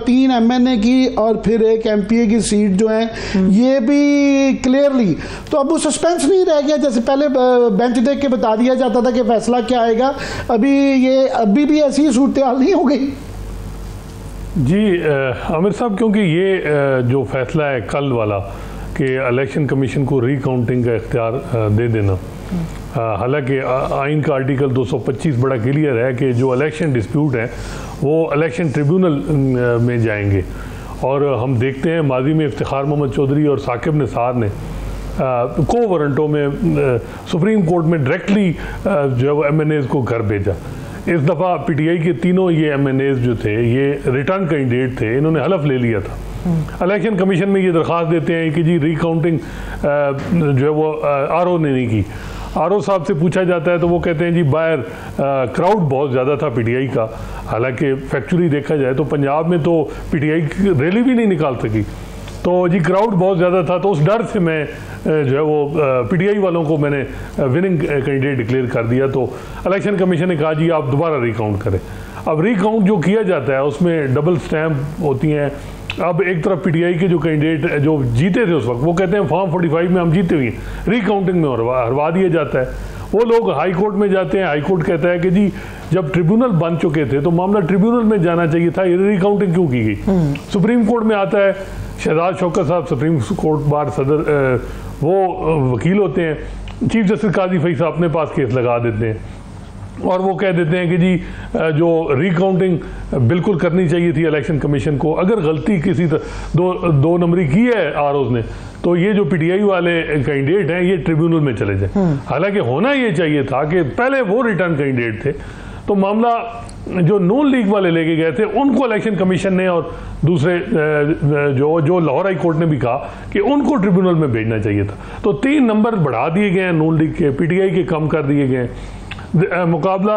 3 MNA की और फिर एक MPA की सीट जो है ये भी क्लियरली, तो अब वो सस्पेंस नहीं रह गया जैसे पहले बेंच देख के बता दिया जाता था कि फैसला क्या आएगा। अभी भी ऐसी सूरत हाल नहीं हो गई। जी आमिर साहब, क्योंकि ये जो फैसला है कल वाला कि इलेक्शन कमीशन को रिकाउंटिंग का इख्तियार दे देना, हालांकि आइन का आर्टिकल 225 बड़ा क्लियर है कि जो इलेक्शन डिस्प्यूट है वो इलेक्शन ट्रिब्यूनल में जाएंगे। और हम देखते हैं माजी में इफ्तिखार मोहम्मद चौधरी और साकिब निसार ने को वारंटों में सुप्रीम कोर्ट में डायरेक्टली जो है MNAs को घर भेजा। इस दफ़ा PTI के तीनों ये MNAs जो थे ये रिटर्न कैंडिडेट थे, इन्होंने हलफ ले लिया था। इलेक्शन कमीशन में ये दरख्वास्त देते हैं कि जी रिकाउंटिंग जो है वो RO ने नहीं की। RO साहब से पूछा जाता है तो वो कहते हैं जी बाहर क्राउड बहुत ज़्यादा था PTI का। हालांकि फैक्चुअली देखा जाए तो पंजाब में तो PTI रैली भी नहीं निकाल सकी, तो जी क्राउड बहुत ज़्यादा था, तो उस डर से मैं जो है वो PTI वालों को मैंने विनिंग कैंडिडेट डिक्लेयर कर दिया। तो इलेक्शन कमीशन ने कहा जी आप दोबारा रिकाउंट करें। अब रिकाउंट जो किया जाता है उसमें डबल स्टैम्प होती हैं। अब एक तरफ PTI के जो कैंडिडेट जो जीते थे उस वक्त वो कहते हैं फॉर्म 45 में हम जीते हुए हैं, रिकाउंटिंग में हरवा दिया जाता है। वो लोग हाई कोर्ट में जाते हैं, हाई कोर्ट कहता है कि जी जब ट्रिब्यूनल बन चुके थे तो मामला ट्रिब्यूनल में जाना चाहिए था, ये रिकाउंटिंग क्यों की गई। सुप्रीम कोर्ट में आता है, शहजाद शौकत साहब सुप्रीम कोर्ट बार सदर वो वकील होते हैं, चीफ जस्टिस काजी फैसल अपने पास केस लगा देते हैं और वो कह देते हैं कि जी जो रिकाउंटिंग बिल्कुल करनी चाहिए थी इलेक्शन कमीशन को। अगर गलती किसी दो नंबरी की है ROs ने तो ये जो PTI वाले कैंडिडेट हैं ये ट्रिब्यूनल में चले जाए। हालांकि होना ये चाहिए था कि पहले वो रिटर्न कैंडिडेट थे, तो मामला जो नून लीग वाले लेके गए थे उनको इलेक्शन कमीशन ने और दूसरे जो लाहौर हाई कोर्ट ने भी कहा कि उनको ट्रिब्यूनल में भेजना चाहिए था। तो 3 नंबर बढ़ा दिए गए हैं नून लीग के, PTI के कम कर दिए गए हैं। मुकाबला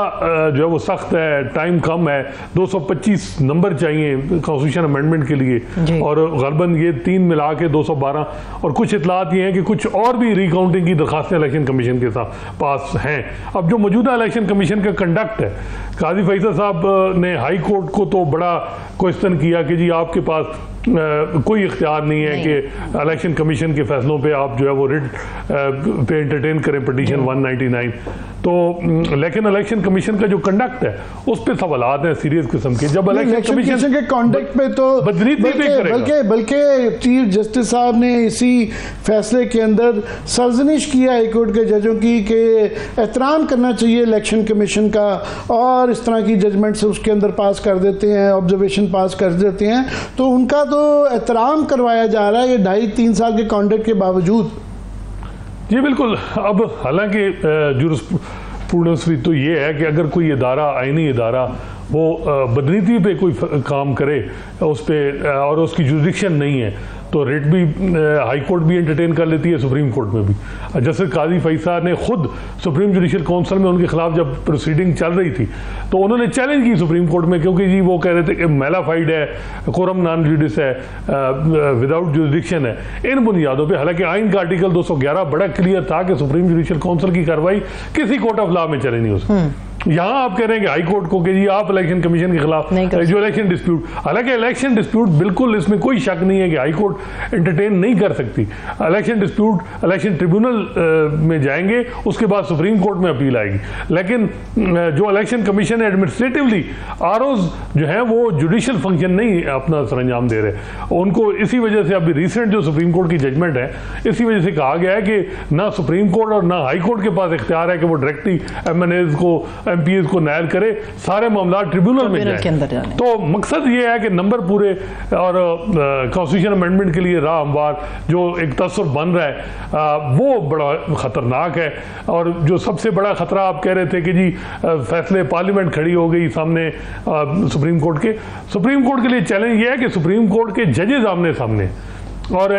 जो है वो सख्त है, टाइम कम है, 225 नंबर चाहिए कॉन्स्टिट्यूशन अमेंडमेंट के लिए और गलबन ये 3 मिला के 212। और कुछ इतलात ये हैं कि कुछ और भी रिकाउंटिंग की दरखास्तें इलेक्शन कमीशन के साथ पास हैं। अब जो मौजूदा इलेक्शन कमीशन का कंडक्ट है, काजी फैसल साहब ने हाई कोर्ट को तो बड़ा क्वेश्चन किया कि जी आपके पास कोई इख्तियार नहीं है कि इलेक्शन कमीशन के फैसलों पे आप जो है वो रिट पे एंटरटेन करें पिटीशन 199। तो लेकिन इलेक्शन कमीशन का जो कंडक्ट है उस पे सवालात हैं सीरियस किस्म के। जब इलेक्शन कमीशन के कंडक्ट पे तो बल्कि चीफ जस्टिस साहब ने इसी फैसले के अंदर सर्जनिश किया हाईकोर्ट के जजों की कि एहतराम करना चाहिए इलेक्शन कमीशन का, और इस तरह की जजमेंट्स उसके अंदर पास कर देते हैं, ऑब्जर्वेशन पास कर देते हैं, तो उनका तो एहतराम करवाया जा रहा है ये 2.5-3 साल के कॉन्ट्रैक्ट के बावजूद। जी बिल्कुल। अब हालांकि जूरिस्प्रूडेंस भी तो ये है कि अगर कोई इदारा, आईनी इदारा वो बदनीति पे कोई काम करे उस पर और उसकी जुरिडिक्शन नहीं है तो रिट भी हाई कोर्ट भी एंटरटेन कर लेती है, सुप्रीम कोर्ट में भी। जस्टिस काजी फैसल ने खुद सुप्रीम जुडिशियल काउंसिल में उनके खिलाफ जब प्रोसीडिंग चल रही थी तो उन्होंने चैलेंज की सुप्रीम कोर्ट में, क्योंकि जी वो कह रहे थे कि मेलाफाइड है, कोरम नॉन जुडिस है, विदाउट जुरिडिक्शन है, इन बुनियादों पे। हालांकि आइन का आर्टिकल 211 बड़ा क्लियर था कि सुप्रीम जुडिशियल काउंसिल की कार्रवाई किसी कोर्ट ऑफ लॉ में चले नहीं हो सकती। यहाँ आप कह रहे हैं कि हाई कोर्ट को कि जी आप इलेक्शन कमीशन के खिलाफ जो इलेक्शन डिस्प्यूट, हालांकि इलेक्शन डिस्प्यूट बिल्कुल इसमें कोई शक नहीं है कि हाई कोर्ट एंटरटेन नहीं कर सकती। इलेक्शन डिस्प्यूट इलेक्शन ट्रिब्यूनल में जाएंगे, उसके बाद सुप्रीम कोर्ट में अपील आएगी। लेकिन जो इलेक्शन कमीशन है एडमिनिस्ट्रेटिवली ROs जो है वो जुडिशियल फंक्शन नहीं अपना सरंजाम दे रहे। उनको इसी वजह से अभी रिसेंट जो सुप्रीम कोर्ट की जजमेंट है इसी वजह से कहा गया है कि ना सुप्रीम कोर्ट और ना हाई कोर्ट के पास इख्तियार है कि वो डायरेक्टली MNAs को MPs को नायल करे, सारे मामला ट्रिब्यूनल में जाए। तो मकसद ये है कि नंबर पूरे और कॉन्स्टिट्यूशन अमेंडमेंट के लिए राह हमवार जो एक तस्वर बन रहा है वो बड़ा खतरनाक है। और जो सबसे बड़ा खतरा आप कह रहे थे कि जी फैसले पार्लियामेंट खड़ी हो गई सामने सुप्रीम कोर्ट के लिए चैलेंज ये है कि सुप्रीम कोर्ट के जजेस आमने सामने, और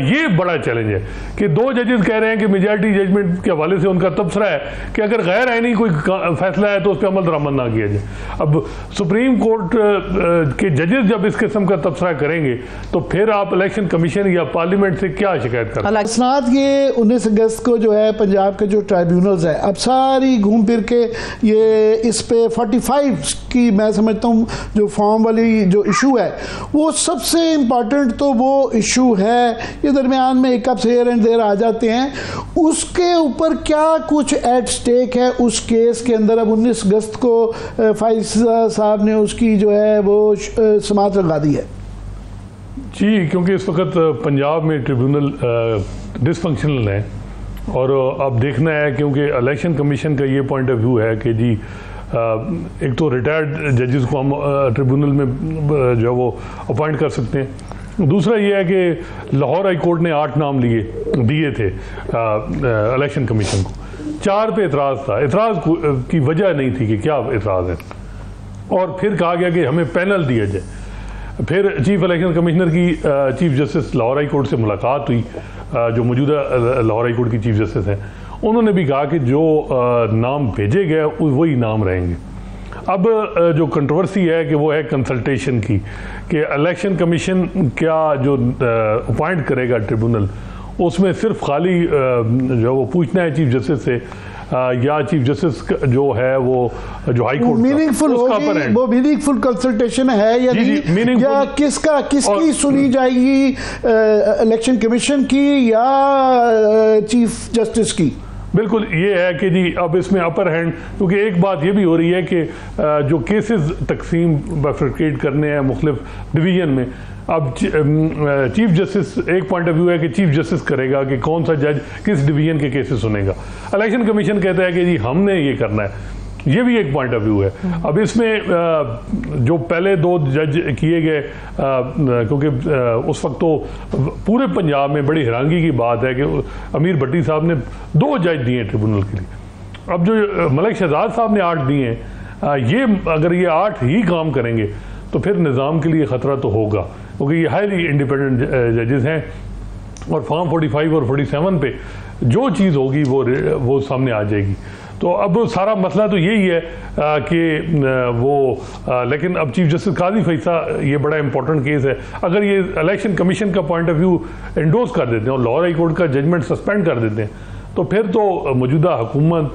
ये बड़ा चैलेंज है कि दो जजेस कह रहे हैं कि मेजॉरिटी जजमेंट के हवाले से उनका तबसरा है कि अगर गैर आईनी कोई फैसला है तो उस पर अमल दरामद ना किया जाए। अब सुप्रीम कोर्ट के जजेस जब इस किस्म का तबसरा करेंगे तो फिर आप इलेक्शन कमीशन या पार्लियामेंट से क्या शिकायत करें? साथ ये 19 अगस्त को जो है पंजाब के जो ट्राइब्यूनल्स है अब सारी घूम फिर के ये इस पे 45 की मैं समझता हूँ जो फॉर्म वाली जो इशू है वो सबसे इम्पॉर्टेंट तो वो इशू है। ये दरमियान में एक हेयर एंड देयर आ जाते हैं, उसके ऊपर क्या कुछ एट स्टेक है उस केस के अंदर। अब 19 अगस्त को फैसला साहब ने उसकी जो है वो समात लगा दी है जी, क्योंकि इस वक्त पंजाब में ट्रिब्यूनल डिसफंक्शनल है और अब देखना है, क्योंकि इलेक्शन कमीशन का ये पॉइंट ऑफ व्यू है कि जी एक तो रिटायर्ड जजेस को हम ट्रिब्यूनल में जो है वो अपॉइंट कर सकते हैं। दूसरा ये है कि लाहौर हाई कोर्ट ने 8 नाम दिए थे इलेक्शन कमीशन को, 4 पे एतराज़ था। एतराज़ की वजह नहीं थी कि क्या एतराज़ है, और फिर कहा गया कि हमें पैनल दिया जाए। फिर चीफ इलेक्शन कमिश्नर की chief justice Lahore high court से मुलाकात हुई, जो मौजूदा लाहौर हाई कोर्ट की चीफ जस्टिस हैं, उन्होंने भी कहा कि जो नाम भेजे गए वही नाम रहेंगे। अब जो कंट्रोवर्सी है कि वो है कंसल्टेशन की, कि इलेक्शन कमीशन क्या जो अपॉइंट करेगा ट्रिब्यूनल उसमें सिर्फ खाली जो वो पूछना है चीफ जस्टिस से या चीफ जस्टिस जो है वो जो हाई कोर्ट मीनिंगफुल होगी, वो मीनिंगफुल कंसल्टेशन है या नहीं, या किसकी सुनी जाएगी, इलेक्शन कमीशन की या चीफ जस्टिस की? बिल्कुल ये है कि जी अब इसमें अपर हैंड, क्योंकि एक बात ये भी हो रही है कि जो केसेस तकसीम बाइफरकेट करने हैं मुख्तलिफ डिवीजन में, अब चीफ जस्टिस एक पॉइंट ऑफ व्यू है कि चीफ जस्टिस करेगा कि कौन सा जज किस डिवीजन के केसेस सुनेगा। इलेक्शन कमीशन कहता है कि जी हमने ये करना है, ये भी एक पॉइंट ऑफ व्यू है। अब इसमें जो पहले 2 जज किए गए, क्योंकि उस वक्त तो पूरे पंजाब में बड़ी हैरानगी की बात है कि अमीर भट्टी साहब ने 2 जज दिए ट्रिब्यूनल के लिए। अब जो मलिक शहजाद साहब ने 8 दिए हैं, ये अगर ये 8 ही काम करेंगे तो फिर निज़ाम के लिए ख़तरा तो होगा, क्योंकि ये हाईली इंडिपेंडेंट जजेस हैं और फॉर्म 45 और 47 पे जो चीज़ होगी वो सामने आ जाएगी। तो अब सारा मसला तो यही है कि लेकिन अब चीफ जस्टिस काजी फैसा, ये बड़ा इंपॉर्टेंट केस है। अगर ये इलेक्शन कमीशन का पॉइंट ऑफ व्यू एंडोर्स कर देते हैं और लाहौर हाई कोर्ट का जजमेंट सस्पेंड कर देते हैं तो फिर तो मौजूदा हुकूमत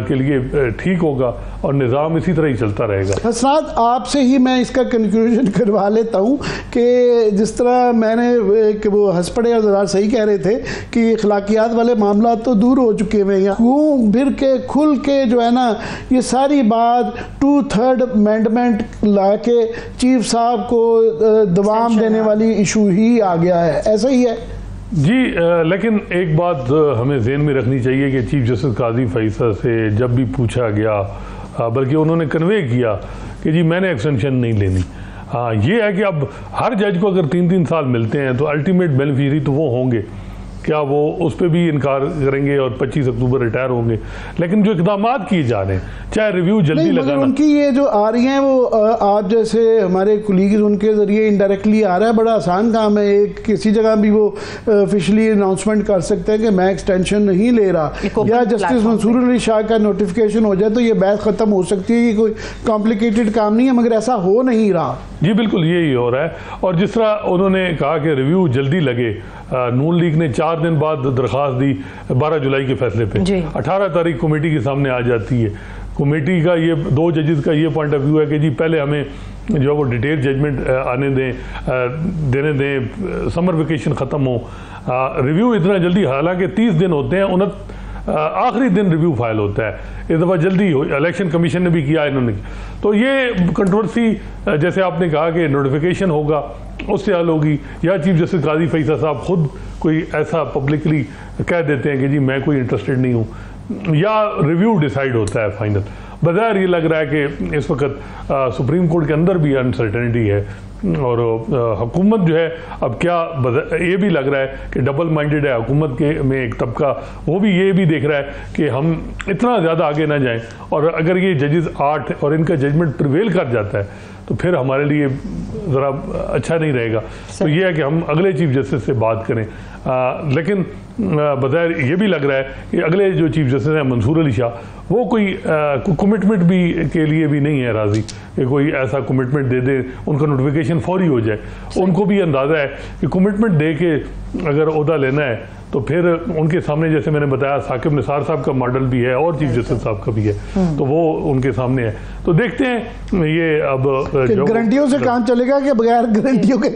के लिए ठीक होगा और निज़ाम इसी तरह ही चलता रहेगा। हसनात, आपसे ही मैं इसका कंक्लूजन करवा लेता हूँ कि जिस तरह मैंने कि वो हंस पड़े और ज़रा सही कह रहे थे कि अखलाकियात वाले मामला तो दूर हो चुके हैं, यहाँ घूम फिर के खुल के जो है ना ये सारी बात 2/3 अमेंडमेंट ला के चीफ साहब को दवाम देने वाली इशू ही आ गया है, ऐसा ही है जी। लेकिन एक बात हमें ज़हन में रखनी चाहिए कि चीफ जस्टिस काजी फैसा से जब भी पूछा गया, बल्कि उन्होंने कन्वे किया कि जी मैंने एक्सटेंशन नहीं लेनी। हाँ, ये है कि अब हर जज को अगर 3-3 साल मिलते हैं तो अल्टीमेट बेनिफिशरी तो वो होंगे, क्या वो उस पर भी इनकार करेंगे और 25 अक्टूबर रिटायर होंगे? लेकिन जो इकदाम किए जा रहे हैं, चाहे रिव्यू जल्दी लगाना, उनकी ये जो आ रही हैं वो आप जैसे हमारे कुलीग्स उनके जरिए इनडायरेक्टली आ रहा है, बड़ा आसान काम है। एक किसी जगह भी वो ऑफिशियली अनाउंसमेंट कर सकते हैं कि मैं एक्सटेंशन नहीं ले रहा, या जस्टिस मंसूर अली शाह का नोटिफिकेशन हो जाए तो ये बहस खत्म हो सकती है कि कोई कॉम्प्लिकेटेड काम नहीं है, मगर ऐसा हो नहीं रहा। जी बिल्कुल यही हो रहा है। और जिस तरह उन्होंने कहा कि रिव्यू जल्दी लगे, नून लीग ने 4 दिन बाद दरख्वास्त दी 12 जुलाई के फैसले पे, 18 तारीख कमेटी के सामने आ जाती है। कमेटी का ये 2 जजेस का ये पॉइंट ऑफ व्यू है कि जी पहले हमें जो है वो डिटेल जजमेंट आने देने दें, समर वेकेशन ख़त्म हो, रिव्यू इतना जल्दी, हालांकि 30 दिन होते हैं, आखिरी दिन रिव्यू फाइल होता है, इस दफ़ा जल्दी हो, इलेक्शन कमीशन ने भी किया इन्होंने। तो ये कंट्रोवर्सी जैसे आपने कहा कि नोटिफिकेशन होगा उससे हल होगी, या चीफ जस्टिस काजी फैसा साहब खुद कोई ऐसा पब्लिकली कह देते हैं कि जी मैं कोई इंटरेस्टेड नहीं हूँ, या रिव्यू डिसाइड होता है फाइनल। बज़ाहिर ये लग रहा है कि इस वक्त सुप्रीम कोर्ट के अंदर भी अनसर्टेनिटी है और हुकूमत जो है अब क्या, ये भी लग रहा है कि डबल माइंडेड है हुकूमत के में एक तबका, वो भी ये भी देख रहा है कि हम इतना ज़्यादा आगे ना जाएं, और अगर ये जजेस 8 और इनका जजमेंट प्रिवेल कर जाता है तो फिर हमारे लिए ज़रा अच्छा नहीं रहेगा। तो ये है कि हम अगले चीफ जस्टिस से बात करें। लेकिन बज़ाहिर ये भी लग रहा है कि अगले जो चीफ जस्टिस हैं मंसूर अली शाह, वो कोई कमिटमेंट भी के लिए भी नहीं है राज़ी कि कोई ऐसा कमिटमेंट दे दे, उनका नोटिफिकेशन फौरी हो जाए। उनको भी अंदाज़ा है कि कमिटमेंट दे के अगर ओहदा लेना है तो फिर उनके सामने, जैसे मैंने बताया, साकिब निसार साहब का मॉडल भी है और चीफ जस्टिस साहब का भी है, तो वो उनके सामने है। तो देखते हैं ये अब गारंटियों से काम चलेगा कि बगैर गारंटियों के